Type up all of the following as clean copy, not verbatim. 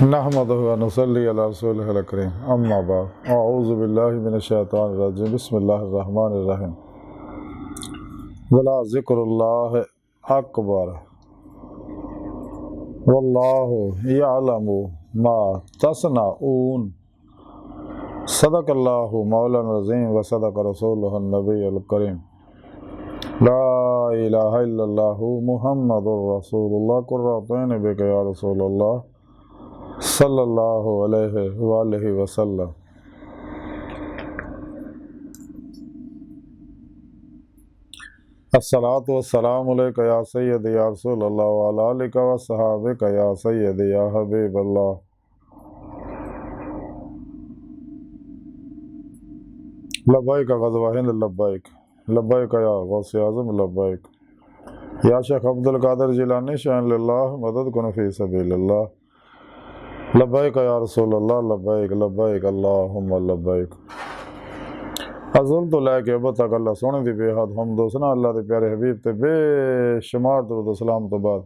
नहमदुहु व नुसल्ली अला रसूलिहिल करीम अम्मा बाद अऊज़ु बिल्लाहि मिनश शैतानिर रजीम बिस्मिल्लाहिर रहमानिर रहीम वला ज़िक्रुल्लाहि अकबर वल्लाहु यअलमु मा तस्नऊन सदक़ल्लाहु मौलाना अज़ीम व सदक़ रसूलुहुन नबियुल करीम ला इलाहा इल्लल्लाहु मुहम्मदुर रसूलुल्लाह कुर्रतुन बिका या रसूलल्लाह सल्लल्लाहु अलैहि वसल्लम। अस्सलातु वस्सलामु अलैका या सय्यदी या रसूलल्लाह व अला आलिका व सहाबिका या सय्यदी या हबीबल्लाह। लब्बैक ग़ज़वा हिंद लब्बैक लब्बैक या गौसे आज़म लब्बैक या शेख अब्दुल कादिर जिलानी शान लिल्लाह मदद कुन फी सबीलिल्लाह। लब्बैक या रसूलल्लाह लब्बैक लब्बैक अल्लाहुम्मा लब्बैक। अज़ल तो लैके अब तक अल्लाह सोने दी बेहद हम दोसना अल्लाह दे प्यारे हबीब ते बेशुमार दरूद सलाम तो बाद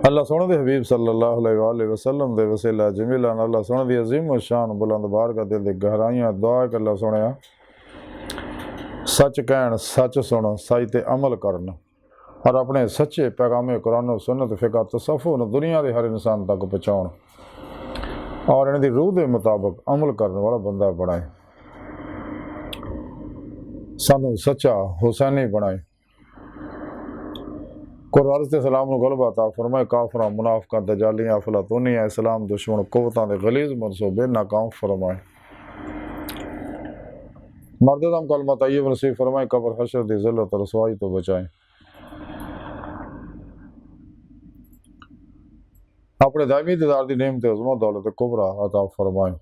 अल्लाह सोने दे हबीब सल्लल्लाहु अलैहि वसल्लम दे वसीला जमीला अल्लाह सोने दी अजीम व शान बुलंद बारगाह दिल दी गहराइयां दुआ कि अल्लाह सोने सच कहन सच सुन सच ते अमल करन और अपने सच्चे पैगाम कुरान सुन्नत फ़िक़ह तसव्वुफ़ न दुनिया के हर इंसान तक पहुँचाउण और इन्हां दी रूह के मुताबिक अमल करने वाला बंदा बनाए। सानू सच्चा हुसैनी बनाए। कुरान से सलाम गलबा अता फरमाए। काफरा मुनाफिका दजालियां अफलातूनियां इस्लाम दुश्मन कुव्वतां दे गलीज़ मनसूबे नाकाम फरमाए। मर्ददम कलमा तय्यब नसीब फरमाए। कब्र हशर दी ज़िल्लत रसवाई तो बचाए। अपने दायमी दीदार दी नेमत उज़्मा दौलत कुबरा अता फरमाए।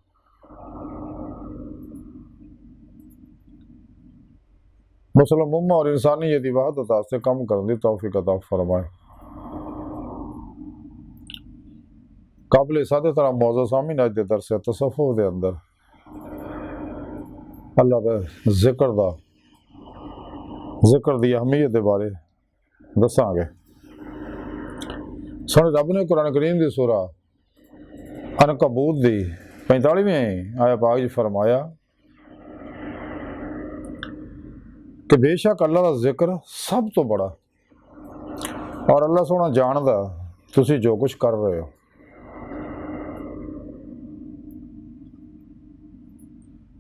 मुस्लिम उम्मा और इंसानियत दी वहदत वास्ते कम करने दी तौफीक अता फरमाए। काबिल सादे तरह मौजूद सामीन अज दे दरस तसव्वुफ़ दे अंदर अल्लाह दे जिक्र दी अहमियत दे बारे दसांगे। सोने रब ने कुरान करीम दी सूरा अनकबूत दी 45वीं आया पाक च फरमाया कि बेशक अल्लाह का जिक्र सब तो बड़ा और अल्लाह सोना जानदा तुसी जो कुछ कर रहे हो।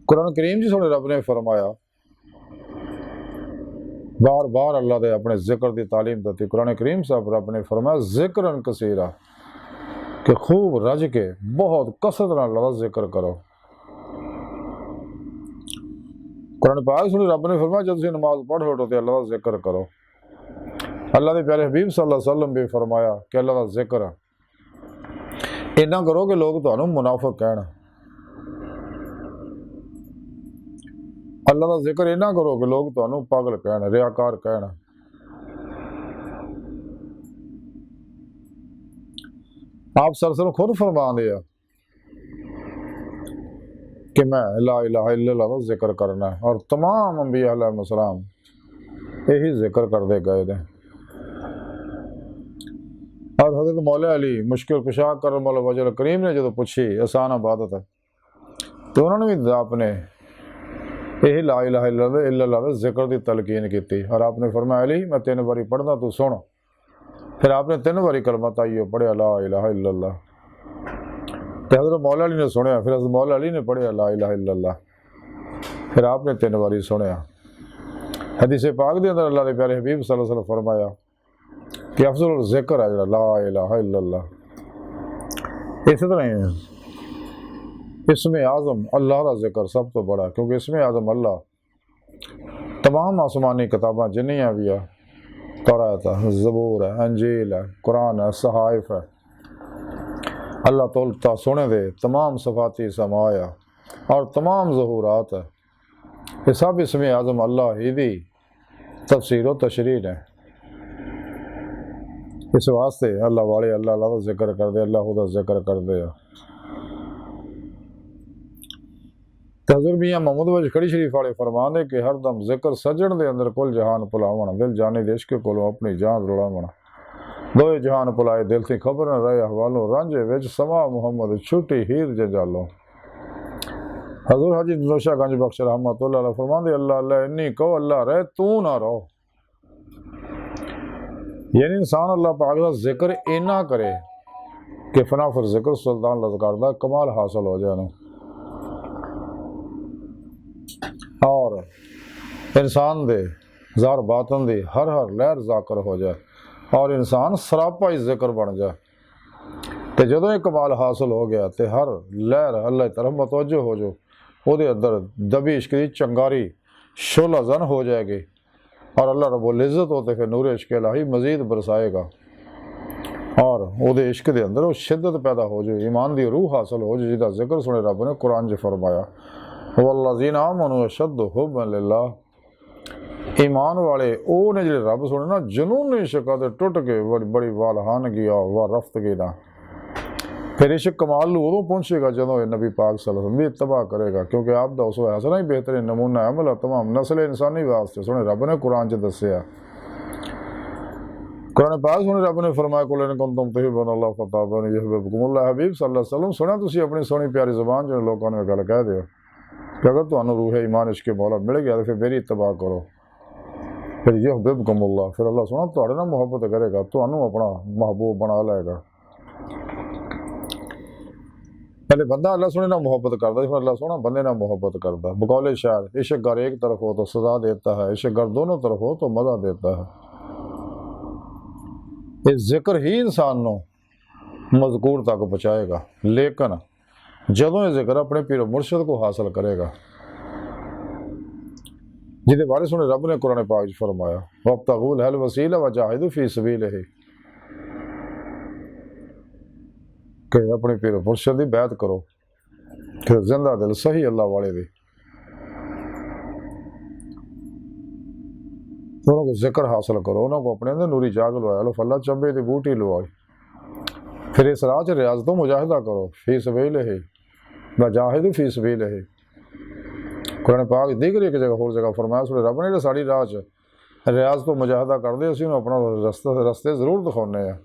कुरान करीम जी सोने रब ने फरमाया बार बार अल्लाह दे अपने जिक्र की तालीम दी। कुरान करीम साहब रब ने फरमाया जिक्रन कसीरा कि खूब रज के बहुत कसरत नाल अल्लाह दा जिक्र करो। कुरान पाक सुनी रब ने फरमाया जब तुसीं नमाज पढ़ो तो अल्लाह दा जिक्र करो। अल्लाह दे प्यारे हबीब सल्लल्लाहु अलैहि वसल्लम भी फरमाया कि अल्लाह दा जिक्र इन्ना करो कि लोग तुहानूं मुनाफिक कहण। अल्लाह का जिक्र इन्ना करो कि लोग तुहानूं पागल कहण रियाकार कहण। आप सरसर खुद फरमाते हैं कि मैं ला इलाहा इल्लल्लाह का जिक्र करना है और तमाम अंबिया अलैहिस्सलाम यही जिक्र करते गए ने। और हज़रत मौला अली मुश्किल कुशा करम वजल करीम ने जो पूछी आसान इबादत है तो उन्होंने भी आपने यही ला इलाहा इल्लल्लाह का जिक्र की तलकीन की और आपने फरमाया अली मैं 3 बारी पढ़ना तू सुन। फिर आपने 3 बारी कलमा ताइयो पढ़िया ला इलाहा इल्लल्लाह। तो हज़रत मौला अली ने सुनिया फिर हज़रत मौला अली ने पढ़िया ला इलाहा इल्लल्लाह। फिर आपने 3 बारी सुनिया। हदीस पाक के अंदर अल्लाह के प्यारे हबीब सल्लल्लाहु अलैहि वसल्लम फरमाया कि अफजल जिक्र है जो ला इलाहा इल्लल्लाह। इस तरह ही इसमें आज़म अल्लाह का जिक्र सब तो बड़ा क्योंकि इसमें आज़म अल्लाह तमाम आसमानी किताबां जिन्नियां भी है तौरात है ज़बूर है अंजील है कुरान है सहाइफ है अल्लाह तौलता सोने दे तमाम सफ़ाती समाया और तमाम ज़हूरात है ये सब इसमें आज़म अल्लाह ही दी तफसीर व तशरीह है। इस वास्ते अल्लाह वाले अल्लाह का जिक्र करते अल्लाह का जिक्र करते हैं। हज़रत मियां महमूद वज खड़ी शरीफ वाले फरमाते कि हर दम जिक्र सजण दे अंदर कुल जहान भुलावण दिल जाने दे इश्क कोलों अपनी जान रुलावण दोए जहान भुलाए दिल थी खबर न रहे हवालों रांझे विच समा मुहम्मद छुटी हीर जंजालों। हजूर हाजी नौशा गंज बख्श रहमतुल्लाह अलैह फरमांदे अल्लाह अल्लाह इन्नी कहो अल्लाह रहे तू ना रहो। यानी इंसान अल्लाह पाक का जिक्र इन्ना करे कि फना फिर जिक्र सुल्तान लज़कार दा कमाल हासिल हो जाए और इंसान दे ज़ार बातन दी हर हर लहर जाकर हो जाए और इंसान सरापा ही जिक्र बन जाए। तो जदों एक कमाल हासिल हो गया तो हर लहर अल्लाह की तरफ मतवजो हो जो ਉਹਦੇ अंदर दबी इश्क की चंगारी शोला जन हो जाएगी और अल्लाह रब्बुल इज़्ज़त होते फिर नूर इश्क इलाही मज़ीद बरसाएगा और ਉਹਦੇ इश्क के अंदर वो शिद्दत पैदा हो जाए ईमान की रूह हासिल हो जाए जिसका जिक्र सुने रब ने कुरान च फरमाया वल्लज़ीना आमनू अशद्दु हुब्बन लिल्लाह। ईमान वाले वो ने जो रब सुने ना जुनून इश्क ते टुट के बड़ी बड़ी वालहानगी व रफ्तगी ना फिर इश्क कमाल उदों पहुँचेगा जदों नबी पाक सल्लल्लाहु अलैहि वसल्लम भी इत्तबा करेगा क्योंकि आप दा उसवा हसना ही बेहतरीन नमूना अमल तमाम नस्ल इंसानी वास्ते सुने रब ने कुरान च दस्सिया। कुरान पाक सुने रब ने फरमाया कुल इन कुंतुम तुहिब्बूनल्लाह फत्तबिऊनी युहब्बुकुमुल्लाह। हबीब सल्लल्लाहु अलैहि वसल्लम सुना तुसीं अपनी सोहनी प्यारी ज़बान च लोगों ने गल कह दिओ कि अगर तुहानूं रूह ईमान इश्क मौला मिल गया तो फिर मेरी इत्तबा करो फिर युहब्बुकुमुल्लाह फिर अल्लाह सुना तुहाडे नाल मुहब्बत करेगा तुहानूं अपना महबूब बना लेगा। पहले बंदा अल्लाह सोने ना मोहब्बत करता फिर अल्लाह सोना बंदे ना मोहब्बत करता। बकौले शायर इश्क गर एक तरफ हो तो सजा देता है इश्क गर दोनों तरफ हो तो मज़ा देता है। इस जिक्र ही इंसान को मज़कूर तक पहुँचाएगा लेकिन जदों ये जिक्र अपने पीर मुर्शद को हासिल करेगा जिहदे बारे सुने रब ने कुरान पाक च फरमाया वब्तगूल हल वसीला वजाहिदू फी सबीलिही कि अपने पीर मुर्शद की बैत करो फिर जिंदा दिल सही अल्लाह वाले दी उन्होंने जिक्र हासिल करो उन्होंने अपने अंदर नूरी जाग लवाया लो फल्ला चंबे की बूटी लवाई फिर इस राह च रियाज तो मुजाहिदा करो फी सबीलिही वजाहिदू फी सबीलिही। कुरान पाक दीगर एक जगह होर जगह फरमाया सुने रब ने साड़ी राह च रियाज तो मुजाहिदा करते असीं अपना रस्ते जरूर दिखाने हैं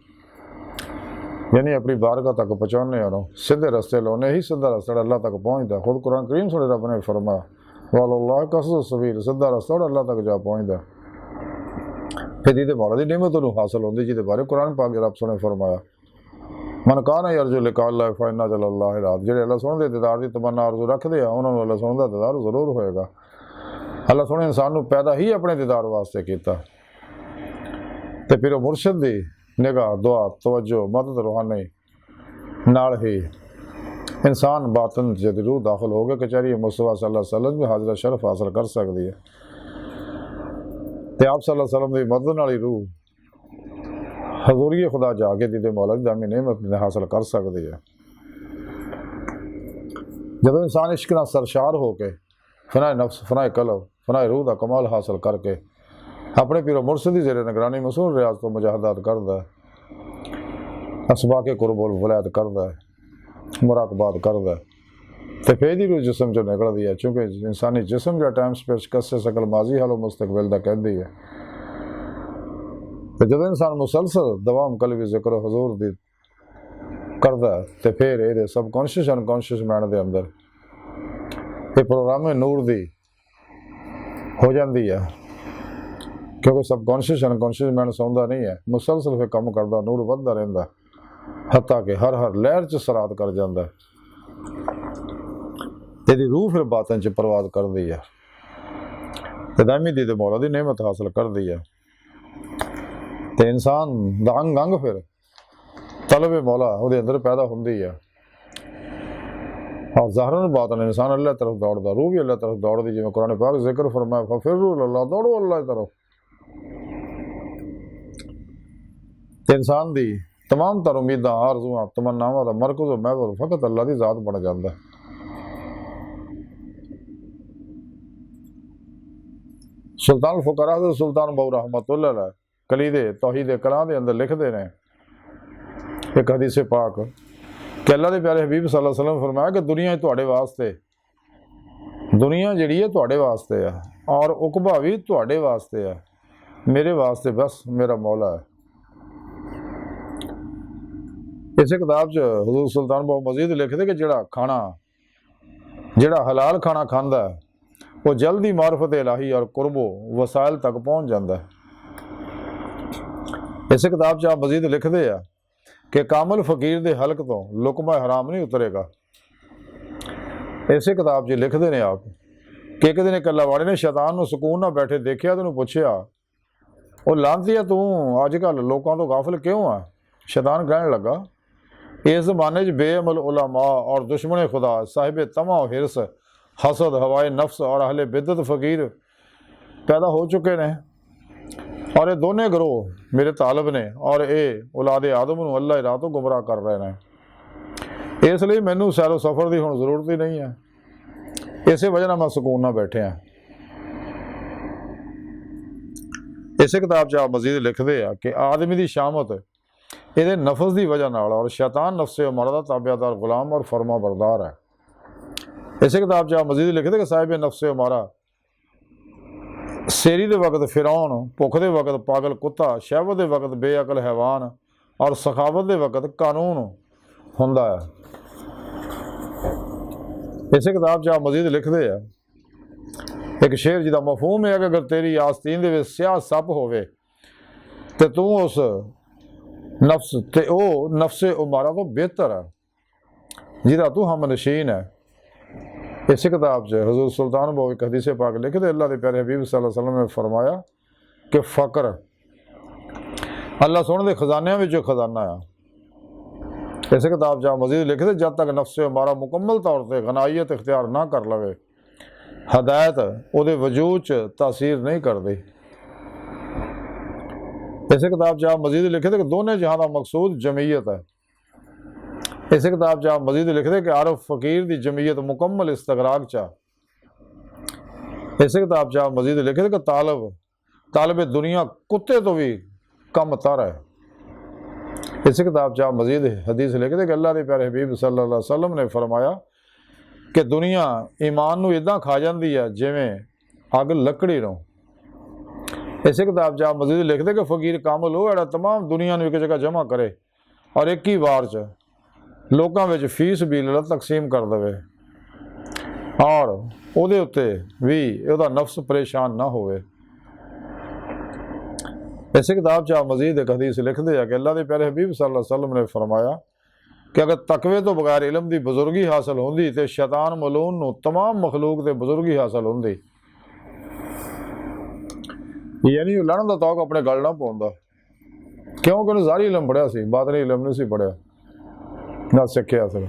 यानी अपनी बारगाह तक पहुँचाने सीधे रस्ते लाने ही सीधा रास्ता अल्लाह तक पहुँचता। खुद कुरान करीम सुने रब ने फरमाया वल्लाह कसद सबील सीधा रास्ता अल्लाह तक जा पहुँचता। फिर ये मौला की नेमत हासिल होती जिहदे बारे कुरान पाक रब सुने फरमाया मन काना अर्जु लिका अल्लाह फ़इन्ना जल्लाह रात जेडे अल्लाह सुने दे दीदार की तमन्ना अर्जू रखते हैं उन्होंने अल्लाह सुने का दीदार जरूर होएगा। अल्लाह सुने इंसान को पैदा ही अपने दीदार वास्ते किया तो फिर मुर्शद की निगाह दुआ तवज्जो मदद रूहानी नाल ही इंसान बातन जब रूह दाखिल हो गया कचहरी मुस्तफा सल्लल्लाहु अलैहि वसल्लम की हाजिर शरफ हासिल कर सकती है तो आप सल्लल्लाहु अलैहि वसल्लम की मदद नाल ही रूह हजूरी खुदा जाके दीदे मौला की दामी नेमत हासिल कर सकती है। जब इंसान इश्क नाल सरशार होकर फनाए नफ्स फनाए कलब फनाए रूह का कमाल हासिल करके अपने पीरो मुर्शद की जेरे निगरानी मसूल रियाज तो मुजाहदात करता है असबा के कुर्बुल वलायत करता है मुराकबात करता है तो फिर रूह जिसम चो निकलती है चूँकि इंसानी जिसम जो टाइम स्पेस कस्से सकल माजी हालो मुस्तकबिल का कहती है। तो जब इंसान मुसलसल दवाम कलबी जिक्र हजूर दी करता है तो फिर ये सबकॉन्शियस अनकॉन्शियस माइंड के अंदर ये प्रोग्राम नूर दी हो जाती है क्योंकि सबकॉन्शियस अनकॉन्शियस माइंड सौंदा नहीं है मुसलसल फिर काम करता नूर बढ़ता रहता हत्ता कि हर हर लहर च सरात कर जाता है तेरी रूह फिर बातन च परवाज करती है तो दामी दी मौला की नेमत हासिल करती है तो इंसान अंग अंग फिर तलब मौला वो अंदर पैदा होंगी है और ज़ाहरन बातन इंसान अल्लाह तरफ दौड़ता रूह भी अल्लाह तरफ दौड़ती जिवें कुरान पाक जिक्र फरमाया फफिर्रू इलल्लाह दौड़ो अल्लाह तरफ। इंसान दी तमाम तर उम्मीदां आरज़ूआं तमन्नावां दा मरकज़ और महवर फकत अल्लाह की ज़ात बन जाता है। सुल्तान फुकरा सुल्तान बहु रहमतुल्लाह अलैह कलीदे तौहीद कलां दे अंदर लिखते हैं एक हदीस पाक कि अल्लाह के प्यारे हबीब सल्लल्लाहु अलैहि वसल्लम फरमाया कि दुनिया तुहाडे वास्ते दुनिया जिहड़ी है तुहाडे वास्ते है और उकबा भी तुहाडे वास्ते है मेरे वास्ते बस मेरा मौला है। ਇਸੇ ਕਿਤਾਬ 'ਚ ਹਜ਼ੂਰ ਸੁਲਤਾਨ ਬਾਬਾ ਮਜ਼ੀਦ ਲਿਖਦੇ ਕਿ ਜਿਹੜਾ ਹਲਾਲ ਖਾਣਾ ਖਾਂਦਾ ਉਹ ਜਲਦੀ ਮਾਰਫਤ ਇਲਾਹੀ ਔਰ ਕੁਰਬੋ ਵਸਾਇਲ ਤੱਕ ਪਹੁੰਚ ਜਾਂਦਾ। ਇਸੇ ਕਿਤਾਬ 'ਚ ਆਪ ਮਜ਼ੀਦ ਲਿਖਦੇ ਆ ਕਿ ਕਾਮਲ ਫਕੀਰ ਦੇ ਹਲਕ ਤੋਂ ਲੁਕਮਾ ਹਰਾਮ ਨਹੀਂ ਉਤਰੇਗਾ। ਇਸੇ ਕਿਤਾਬ 'ਚ ਲਿਖਦੇ ਨੇ ਆਪ ਕਿ ਇੱਕ ਦਿਨ ਇਕੱਲਾ ਵਾਲੇ ਨੇ ਸ਼ੈਤਾਨ ਨੂੰ ਸਕੂਨ ਨਾਲ ਬੈਠੇ ਦੇਖਿਆ ਤੇ ਉਹਨੂੰ ਪੁੱਛਿਆ, ਉਹ ਲਾਂਤੀਆ ਤੂੰ ਅੱਜ ਕੱਲ੍ਹ ਲੋਕਾਂ ਤੋਂ ਗਾਫਲ ਕਿਉਂ ਆ? ਸ਼ੈਤਾਨ ਕਹਿਣ ਲੱਗਾ, ਇਸ ਜ਼ਮਾਨੇ 'ਚ ਬੇਅਮਲ ਉਲਾਮਾ ਔਰ ਦੁਸ਼ਮਨ ਖੁਦਾ ਸਾਹਿਬ ਤਮਾ ਹਿਰਸ ਹਸਦ ਹਵਾਏ ਨਫਸ ਔਰ ਅਹਲੇ ਬਿਦਤ ਫਕੀਰ ਪੈਦਾ ਹੋ ਚੁੱਕੇ ਨੇ ਔਰ ਇਹ ਦੋਨੇ ਗਰੋਹ ਮੇਰੇ ਤਾਲਬ ਨੇ ਔਰ ਇਹ ਔਲਾਦੇ ਆਦਮ ਨੂੰ ਅੱਲਾਹ ਰਾਹ ਤੋਂ ਗੁੰਮਰਾਹ ਕਰ ਰਹੇ ਨੇ। ਇਸ ਲਈ ਮੈਨੂੰ ਸੈਰੋ ਸਫਰ ਦੀ ਹੁਣ ਜ਼ਰੂਰਤ ਹੀ ਨਹੀਂ ਹੈ। ਇਸੇ ਵਜ੍ਹਾ ਨਾਲ ਮੈਂ ਸਕੂਨ ਨਾਲ ਬੈਠਿਆ। ਇਸੇ ਕਿਤਾਬ 'ਚ ਆਪ ਮਜ਼ੀਦ ਲਿਖਦੇ ਆ ਕਿ ਆਦਮੀ ਦੀ ਸ਼ਾਮਤ ਇਹਦੇ ਨਫਸ ਦੀ ਵਜ੍ਹਾ ਨਾਲ ਔਰ ਸ਼ੈਤਾਨ ਨਫਸੇ ਉਮਰ ਦਾ ਤਾਬਿਆਦਾਰ ਗੁਲਾਮ ਔਰ ਫਰਮਾ ਬਰਦਾਰ ਹੈ। ਇਸੇ ਕਿਤਾਬ 'ਚ ਆਪ ਮਜ਼ੀਦ ਲਿਖਦੇ ਕਿ ਸਾਹਿਬ ਨਫਸੇ ਉਮਾਰਾ ਸੇਰੀ ਦੇ ਵਕਤ ਫਿਰੌਨ, ਭੁੱਖ ਦੇ ਵਕਤ ਪਾਗਲ ਕੁੱਤਾ, ਸ਼ਹਿਵਤ ਦੇ ਵਕਤ ਬੇਅਕਲ ਹੈਵਾਨ ਔਰ ਸਖਾਵਤ ਦੇ ਵਕਤ ਕਾਨੂੰਨ ਹੁੰਦਾ ਹੈ। ਇਸੇ ਕਿਤਾਬ 'ਚ ਆਪ ਮਜ਼ੀਦ ਲਿਖਦੇ ਆ ਇੱਕ ਸ਼ੇਰ ਜਿਹਦਾ ਮਫਹੂਮ ਹੈ ਕਿ ਅਗਰ ਤੇਰੀ ਆਸਤੀਨ ਦੇ ਵਿੱਚ ਸਿਆਹ ਸੱਪ ਹੋਵੇ ਤੇ ਤੂੰ ਉਸ ਨਫਸ ਤੇ ਉਹ ਨਫਸੇ ਉਮਾਰਾ ਤੋਂ ਬਿਹਤਰ ਹੈ ਜਿਹਦਾ ਤੂੰ ਹਮਨਸ਼ੀਨ ਹੈ। ਇਸੇ ਕਿਤਾਬ 'ਚ ਹਜ਼ੂਰ ਸੁਲਤਾਨ ਬਾਬਾ ਇੱਕ ਹਦੀਸ ਪਾਕ ਲਿਖਦੇ, ਅੱਲਾਹ ਦੇ ਪਿਆਰੇ ਹਬੀਬ ਸੱਲੱਲਾਹੁ ਅਲੈहि ਵਸੱਲਮ ਨੇ ਫਰਮਾਇਆ ਕਿ ਫਕਰ ਅੱਲਾਹ ਸੋਹਣੇ ਦੇ ਖਜ਼ਾਨਿਆਂ ਵਿੱਚੋਂ ਖਜ਼ਾਨਾ ਆ। ਇਸੇ ਕਿਤਾਬ 'ਚ ਮਜ਼ੀਦ ਲਿਖਦੇ, ਜਦ ਤੱਕ ਨਫਸੇ ਉਮਾਰਾ ਮੁਕੰਮਲ ਤੌਰ 'ਤੇ ਗਨਾਈਅਤ ਇਖਤਿਆਰ ਨਾ ਕਰ ਲਵੇ ਹਦਾਇਤ ਉਹਦੇ ਵਜੂਦ 'ਚ ਤਾਸੀਰ ਨਹੀਂ ਕਰਦੀ। ਇਸੇ ਕਿਤਾਬ 'ਚ ਆਪ ਮਜ਼ੀਦ ਲਿਖਦੇ ਕਿ ਦੋਨੇ ਜਹਾਂ ਦਾ ਮਕਸੂਦ ਜਮੀਅਤ ਹੈ। ਇਸੇ ਕਿਤਾਬ 'ਚ ਆਪ ਮਜ਼ੀਦ ਲਿਖਦੇ ਕਿ ਆਰਫ ਫਕੀਰ ਦੀ ਜਮੀਅਤ ਮੁਕੰਮਲ ਇਸਤਗਰਾਕ 'ਚ ਆ। ਇਸੇ ਕਿਤਾਬ 'ਚ ਆਪ ਮਜ਼ੀਦ ਲਿਖਦੇ ਕਿ ਤਾਲਬ ਦੁਨੀਆ ਕੁੱਤੇ ਤੋਂ ਵੀ ਕਮ ਤਰ ਹੈ। ਇਸੇ ਕਿਤਾਬ 'ਚ ਆਪ ਮਜ਼ੀਦ ਹਦੀਸ ਲਿਖਦੇ ਕਿ ਅੱਲਾਹ ਦੇ ਪਿਆਰੇ ਹਬੀਬ ਸੱਲੱਲਾਹੁ ਅਲੈहि ਵਸੱਲਮ ਨੇ ਫਰਮਾਇਆ ਕਿ ਦੁਨੀਆ ਈਮਾਨ ਨੂੰ ਇੱਦਾਂ ਖਾ ਜਾਂਦੀ ਹੈ ਜਿਵੇਂ ਅੱਗ ਲੱਕੜੀ ਨੂੰ। ਇਸੇ ਕਿਤਾਬ 'ਚ ਆਪ ਮਜ਼ੀਦ ਲਿਖਦੇ ਕਿ ਫਕੀਰ ਕਾਮਲ ਉਹ ਜਿਹੜਾ ਤਮਾਮ ਦੁਨੀਆ ਨੂੰ ਇੱਕ ਜਗ੍ਹਾ ਜਮ੍ਹਾਂ ਕਰੇ ਔਰ ਇੱਕ ਹੀ ਵਾਰ 'ਚ ਲੋਕਾਂ ਵਿੱਚ ਫੀਸ ਸਬੀਲਿਲ੍ਲਾਹ ਤਕਸੀਮ ਕਰ ਦੇਵੇ ਔਰ ਉਹਦੇ ਉੱਤੇ ਵੀ ਉਹਦਾ ਨਫਸ ਪਰੇਸ਼ਾਨ ਨਾ ਹੋਵੇ। ਇਸੇ ਕਿਤਾਬ 'ਚ ਆਪ ਮਜ਼ੀਦ ਇੱਕ ਹਦੀਸ ਲਿਖਦੇ ਆ ਕਿ ਅੱਲਾਹ ਦੇ ਪਿਆਰੇ ਹਬੀਬ ਸੱਲੱਲਾਹੁ ਅਲੈहि ਵਸੱਲਮ ਨੇ ਫਰਮਾਇਆ ਕਿ ਅਗਰ ਤਕਵੇ ਤੋਂ ਬਗੈਰ ਇਲਮ ਦੀ ਬਜ਼ੁਰਗੀ ਹਾਸਲ ਹੁੰਦੀ ਤੇ ਸ਼ੈਤਾਨ ਮਲੂਨ ਨੂੰ ਤਮਾਮ ਮਖਲੂਕ ਤੇ ਬਜ਼ੁਰਗੀ ਹਾਸਲ ਹੁੰਦੀ। ਯਾਨੀ ਲੜਨ ਦਾ ਤੌਕ ਆਪਣੇ ਗਲ ਨਾ ਪਾਉਂਦਾ, ਕਿਉਂਕਿ ਉਹਨੇ ਜ਼ਾਹਰੀ ਇਲਮ ਪੜ੍ਹਿਆ ਸੀ, ਬਾਤਨੀ ਇਲਮ ਨਹੀਂ ਸੀ ਪੜ੍ਹਿਆ ਨਾ ਸਿੱਖਿਆ ਸੀ।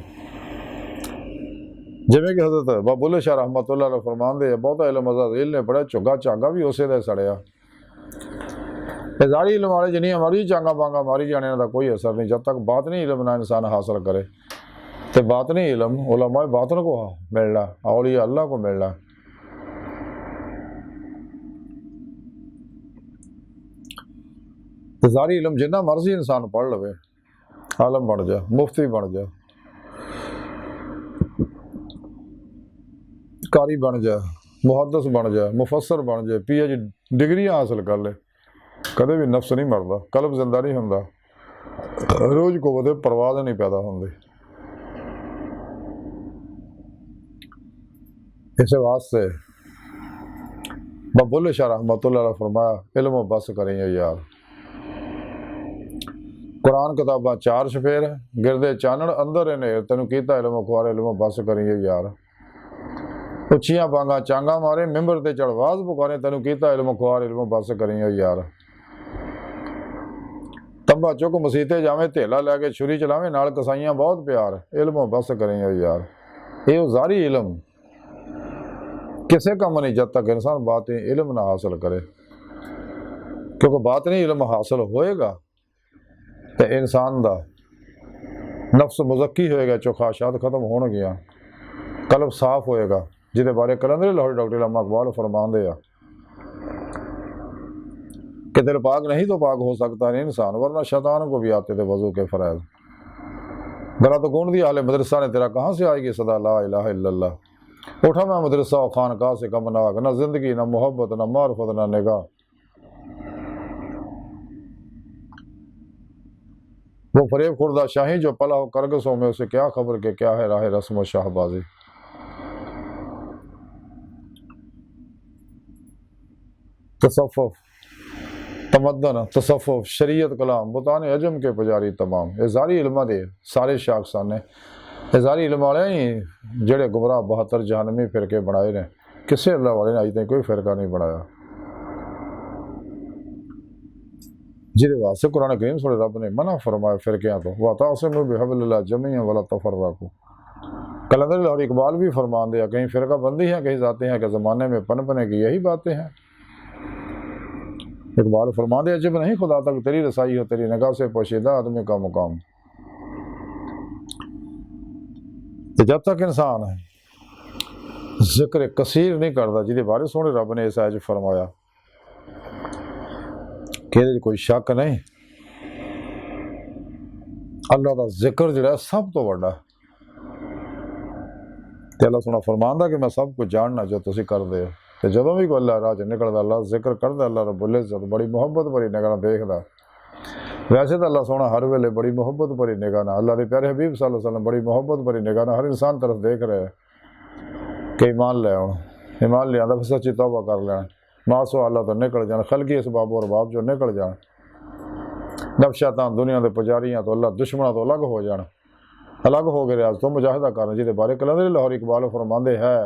ਜਿਵੇਂ ਕਿ ਹਜ਼ਰਤ ਬਾਬਾ ਬੁੱਲੇ ਸ਼ਾਹ ਰਹਿਮਤੁல்லாਹ ਅਲੈਹ ਫਰਮਾਉਂਦੇ ਆ, ਬਹੁਤਾ ਇਲਮ ਅਜ਼ਾਜ਼ੀਲ ਨੇ ਪੜ੍ਹਿਆ, ਝੁੱਗਾ ਝਾਗਾ ਵੀ ਉਸੇ ਦਾ ਸੜਿਆ। ਇਹ ਜ਼ਾਹਰੀ ਇਲਮ ਵਾਲੇ ਜਿੰਨੀਆਂ ਮਰਜ਼ੀ ਚਾਂਗਾ ਬਾਂਗਾ ਮਾਰੀ ਜਾਣੇ, ਇਹਨਾਂ ਦਾ ਕੋਈ ਅਸਰ ਨਹੀਂ ਜਦ ਤੱਕ ਬਾਤਨੀ ਇਲਮ ਨਾ ਇਨਸਾਨ ਹਾਸਲ ਕਰੇ। ਤੇ ਬਾਤਨੀ ਇਲਮ ਉਲਮਾ ਬਾਤਨ को मिलना, औलिया अल्लाह को मिलना। ਜ਼ਾਹਰੀ ਇਲਮ ਜਿੰਨਾ ਮਰਜ਼ੀ ਇਨਸਾਨ ਪੜ੍ਹ ਲਵੇ, ਆਲਮ ਬਣ ਜਾ, ਮੁਫਤੀ ਬਣ ਜਾ, ਕਾਰੀ ਬਣ ਜਾ, ਮੁਹੱਦਿਸ ਬਣ ਜਾ, ਮੁਫੱਸਰ ਬਣ ਜਾ, PhD ਡਿਗਰੀਆਂ ਹਾਸਲ ਕਰ ਲੈ, ਕਦੇ ਵੀ ਨਫਸ ਨਹੀਂ ਮਰਦਾ, ਕਲਬ ਜ਼ਿੰਦਾ ਨਹੀਂ ਹੁੰਦਾ, ਰੋਜ਼ ਕੋ ਉਹਦੇ ਪਰਵਾਜ਼ ਨਹੀਂ ਪੈਦਾ ਹੁੰਦੀ। ਇਸੇ ਵਾਸਤੇ ਬਾਬਾ ਬੁੱਲੇ ਸ਼ਾਹ ਰਹਿਮਤੁல்லாਹ ਅਲੈਹ ਫਰਮਾਇਆ, ਇਲਮ ਬਸ ਕरें यार। ਕੁਰਾਨ ਕਿਤਾਬਾਂ ਚਾਰ ਸ਼ਫੇਰ ਗਿਰਦੇ ਚਾਨਣ ਅੰਦਰ ਹਨੇਰ, ਤੈਨੂੰ ਕੀਤਾ ਇਲਮ ਅਖਬਾਰ ਇਲਮ ਬਸ ਕਰੀਏ ਯਾਰ। ਉੱਚੀਆਂ ਬਾਂਗਾ ਚਾਂਗਾ ਮਾਰੇ ਮਿੰਬਰ ਤੇ ਚੜਵਾਜ਼ ਪੁਕਾਰੇ, ਤੈਨੂੰ ਕੀਤਾ ਇਲਮ ਅਖਬਾਰ ਇਲਮ ਬਸ ਕਰੀਏ ਯਾਰ। ਤੰਬਾ ਚੁੱਕ ਮਸੀਤੇ ਜਾਵੇਂ, ਧੇਲਾ ਲੈ ਕੇ ਛੁਰੀ ਚਲਾਵੇਂ, ਨਾਲ ਕਸਾਈਆਂ ਬਹੁਤ ਪਿਆਰ, ਇਲਮ ਬਸ ਕਰੀਏ ਯਾਰ। ਇਹ ਉਹ ਜ਼ਾਹਰੀ ਇਲਮ ਕਿਸੇ ਕੰਮ ਨਹੀਂ ਜਦ ਤੱਕ ਇਨਸਾਨ ਬਾਤਨੀ ਇਲਮ ਨਾ ਹਾਸਲ ਕਰੇ, ਕਿਉਂਕਿ ਬਾਤਨੀ ਇਲਮ ਹਾਸਲ ਹੋਏਗਾ ਤੇ ਇਨਸਾਨ ਦਾ ਨਫਸ ਮੁਜ਼ੱਕੀ ਹੋਏਗਾ, ਚੁਖਾਸ਼ਾਤ ਖਤਮ ਹੋਣਗੀਆਂ, ਕਲਬ ਸਾਫ਼ ਹੋਏਗਾ, ਜਿਹਦੇ ਬਾਰੇ ਕਲੰਦਰ ਲਾਹੌਰੀ ਡਾਕਟਰ ਅੱਲਾਮਾ ਇਕਬਾਲ ਫਰਮਾਉਂਦੇ ਆ कि दिल पाक नहीं तो पाक हो सकता नहीं इंसान, वरना शैतान को भी आते थे वजू के फरैज। गला तो गूंद दिया आले मदरसा ने, तेरा कहाँ से आएगी सदा ला इलाहा इल्लल्लाह। उठा मैं मदरसा और खानकाह से कम नाक, ना जिंदगी ना मोहब्बत ना मार्फत ना निगाह। वो फरेब खुर्दा शाही जो पला हो करगसों में, उसे क्या खबर के क्या है राह रस्म शाहबाजी। तसफ़ुफ़ तमद्दन तसफ़ुफ़ शरीयत कलाम बुतान अजम के पुजारी तमाम। इज़ारी इल्म दे सारे शाखसां ने, इज़ारी इल्म वाले ही जेड़े गुमराह 72 जहनमी फिरके बनाए ने, किसी अल्लाह वाले ने अज तक कोई फिरका नहीं बनाया जिहदे वास्ते कुरान करीम सुने रब ने मना फरमाया फिरकियां तो। वातसिमू बिहब्लिल्लाह जमीअन वला तफर्रकू। कलंदर लाहौरी इकबाल भी फरमान दिया, कहीं फिरका बंदी है कहीं जाते हैं कि ज़माने में पनपने की यही बातें हैं। इकबाल फरमान दिया, जब नहीं खुदा तक तेरी रसाई हो, तेरी निगाह से पोशीदा आदमी का मुकाम। तो जब तक इंसान जिक्र कसीर नहीं करता, जिहदे बारे सोहने रब ने इस आयत फरमाया कि कोई शक नहीं, अल्लाह का जिक्र जिहड़ा सब तो वड्डा। ते अल्लाह सोहना फरमांदा कि मैं सब कुछ जानना जो तुसीं करदे हो। तो जदों भी कोई अल्लाह राह च निकलदा, अल्लाह जिक्र करदा, अल्लाह रब्बुल इज़्ज़त बड़ी मुहब्बत भरी निगाह नाल देखदा। वैसे तो अल्लाह सोहना हर वेले बड़ी मुहब्बत भरी निगाह नाल, अल्लाह दे प्यारे हबीब सल्लल्लाहु अलैहि वसल्लम बड़ी मुहब्बत भरी निगाह नाल हर इंसान तरफ देख रहे हैं कि ईमान ले आउण। ईमान लिआंदा फिर सच्ची तौबा कर लैण, मासो अल्लाह तो निकल जाण, खलकी इसबाब और बाब जो निकल जाण, नफशातां दुनिया के पुजारियां तो अल्लाह दुश्मनों तो अलग हो जाण, अलग हो गए रियाज तो मुजाहिदा करन। जिहदे बारे कलंदर लाहौरी इकबाल फरमांदे है,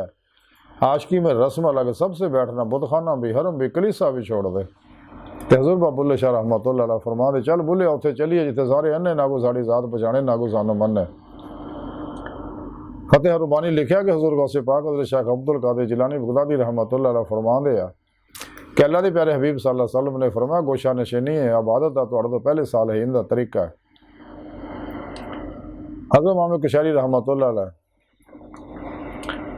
आशिकी में रस्म अलग, सबसे बैठना बुतखाना भी, हरम भी, कलीसा भी छोड़ दे। ते हज़ूर बाबा बुल्ले शाह रहमतुल्लाह अलैह फरमांदे, चल बुल्ले उत्थे चलिए जिथे सारे अन्ने नागो साड़ी जात पछाणे, नागो सानू मन्ने। फतेह रुबानी लिखिया कि हज़ूर गौसे पाक हज़रत शेख अब्दुल कादिर जिलानी बगदादी रहमतुल्लाह अलैह फरमांदे आ कि अल्लाह के प्यारे हबीब सल्लल्लाहु अलैहि वसल्लम ने फरमाया, गोशा नशीनी है इबादत का तुहाडे तो पहले साल है इनका तरीका है। हज़रत इमाम कुशैरी रहमतुल्लाह अलैह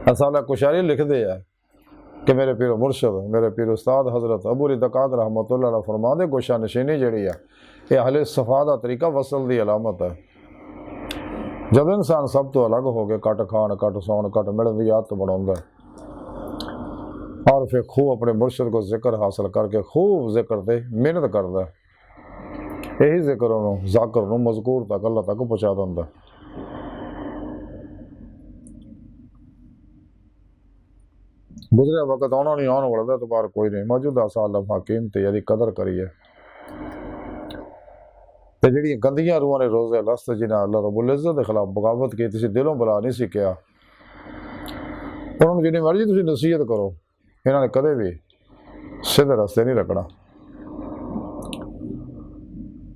असाला कुशैरी लिखते हैं कि मेरे पीर मुर्शद, मेरे पीर उस्ताद हज़रत अबू रिदकात रहमतुल्लाह अलैह फरमाते, गोशा नशीनी जिहड़ी है ये अहले सफ़ा का तरीका वसल की अलामत है। जब इंसान सब तो अलग हो गए कट खाण, कट सौण, कट मिलण की आदत बनाउंदा और फिर खूब अपने मुर्शद को जिक्र हासिल करके खूब जिक्र ते मेहनत करता, यही जिक्र उन्होंने जाकर मजकूर तक अल्लाह तक पहुँचा दिंदा। गुजरे वक्त आना नहीं, आने वाला एतबार कोई नहीं, मौजूदा साल हकीम ते यदि कदर करिए। तो जी गंदियां रूहां ने रोज़े लस्त जिन्हें अल्लाह रब्बुल इज़्ज़त के खिलाफ बगावत की, तुसीं दिलों बुला नहीं सीखिया, उन्होंने जिन्नी मर्जी तुसीं नसीहत करो, इन्होंने कदे भी सीधे रस्ते नहीं रखना।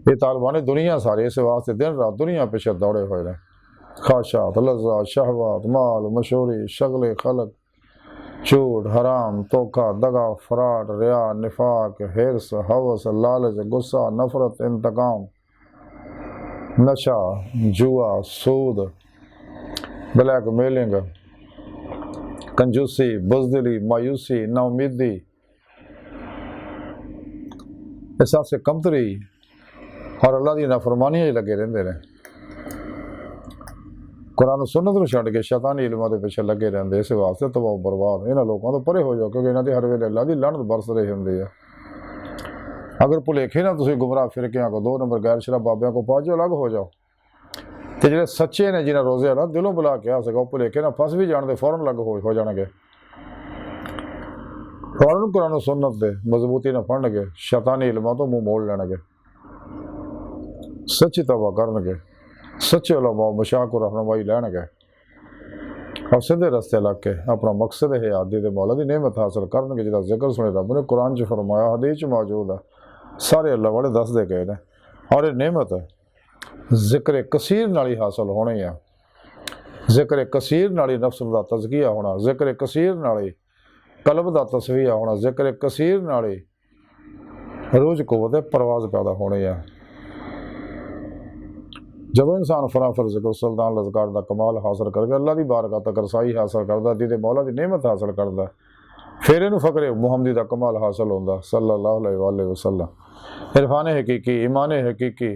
ये तालिबानी दुनिया सारी इस वास्ते दिन रात दुनिया पिछे दौड़े हुए हैं। ख्वाहिशात, लज़्ज़ात, शहवात, माल, मशहूरी, शगल खलक, झूठ, हराम, धोखा, दगा, फराड, रिया, निफाक, हिरस, हवस, लालच, गुस्सा, नफरत, इंतकाम, नशा, जुआ, सूद, ब्लैक मेलिंग, कंजूसी, बुज़दिली, मायूसी, नाउमीदी, एहसास कमतरी और अल्लाह की नाफरमानियां लगे रहते हैं। कुरान सुन्नत को छड़ के शैतानी इल्मां दे पिछे लगे रहते, इस वास्ते तबाह बर्बाद। इन्होंने लोगों तो परे हो जाओ, क्योंकि इन्हों की हर वेले अल्लाह की लानत बरस रही होंगी है। अगर भुलेखे ना तुसीं गुमराह फिरकियां को, 2 नंबर गैर शराब बाबियां को पा जाओ, अलग हो जाओ। तो जो सच्चे ने जिन्हें रोज़े ना दिलों बुला के आ सको, भुलेखे ना फस भी जाने फौरन अलग हो जाएंगे, फौरन कुरान सुन्नत दे मजबूती ना फड़नगे, शैतानी इल्मां तो मुँह मोड़ लेंगे, सच्ची तौबा करनगे, सच्चे उलमा मशाक और रहनुमाई लैणगे और सीधे रस्ते लग के अपना मकसद है आदि दे मौला दी नेमत हासिल करनगे, जिहदा जिक्र सुने रब ने कुरान च फरमाया, हदीस च मौजूद है, सारे अल्लाह वाले दस दे गए ने। और ये नेमत जिक्र कसीर नाल ही हासिल होनी है। जिक्र कसीर नाल ही नफ्स दा तज़किया होना, जिक्र कसीर नाल ही कल्ब दा तस्फिया होना, जिक्र कसीर नाल ही रूज कुव्वत परवाज़ पैदा होनी है। जब इंसान फराफर जिक्र सुल्तान लज़कार का कमाल हासिल करके अल्लाह की बारगाह तक रसाई हासिल करता, दीदे मौला की नेमत हासिल करता, फिर इनू फ़क्र मुहम्मदी का कमाल हासिल होता सल्लल्लाहु अलैहि वसल्लम। इरफान हकीकी, ईमान हकीकी,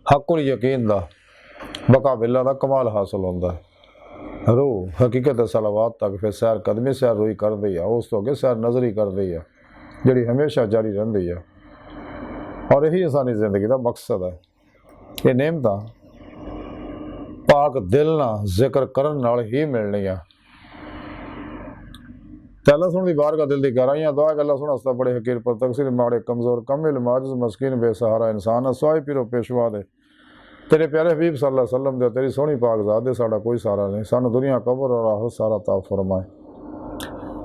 हक़ुल यकीन दा बका बिल्ला का कमाल हासिल होता है। रूह हकीकत सलावात तक फिर सैर कदमी सैर रूई कर दी है, उस तो अगे सैर नज़री कर दी है, जी हमेशा जारी रही है। और यही इंसानी जिंदगी का मकसद है। ये नेमतां पाक दिल ना जिक्र करन नाल ही मिलनियां। तैला सुन दी बार का दिल दी गहराइयां दुआ गल्लां सुन हस्ता बड़े हकीर पर तकसीर माड़े कमजोर कमिल माजिज मस्कीन बेसहारा इंसान असवाई पीरो पेशवा दे तेरे प्यारे हबीब सल्लल्लाहु अलैहि वसल्लम दे तेरी सोहनी पाक ज़ात दे साडा कोई सहारा नहीं। सानू दुनिया कब्र और आखिरत सारा ता फरमाए,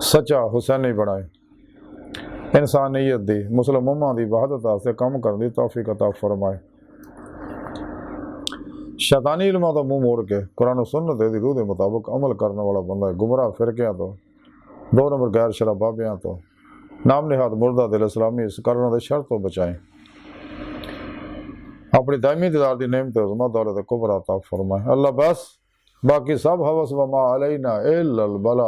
सच्चा हुसैनी बनाए, इंसानियत दी मुस्लिम उम्मा दी वहदत वास्ते कम करने दी तौफीक अता फरमाए। शैतानी इल्मां तो मुंह मोड़ के कुरान सुन्नत दी रूह दे मुताबिक अमल करने वाला बंदा गुमराह फिरकियां तो, 2 नंबर गैर शरा बाबियां तो, नाम निहाद मुर्दा दिल इस्लामी इस करना दे शर तो बचाएं। अपनी दायमी दीदार दी नेमत उज़्मा दौलत कुबरा अता फरमाए। अल्लाह बस बाकी सब हवस व मा अलैना इल्लल बला।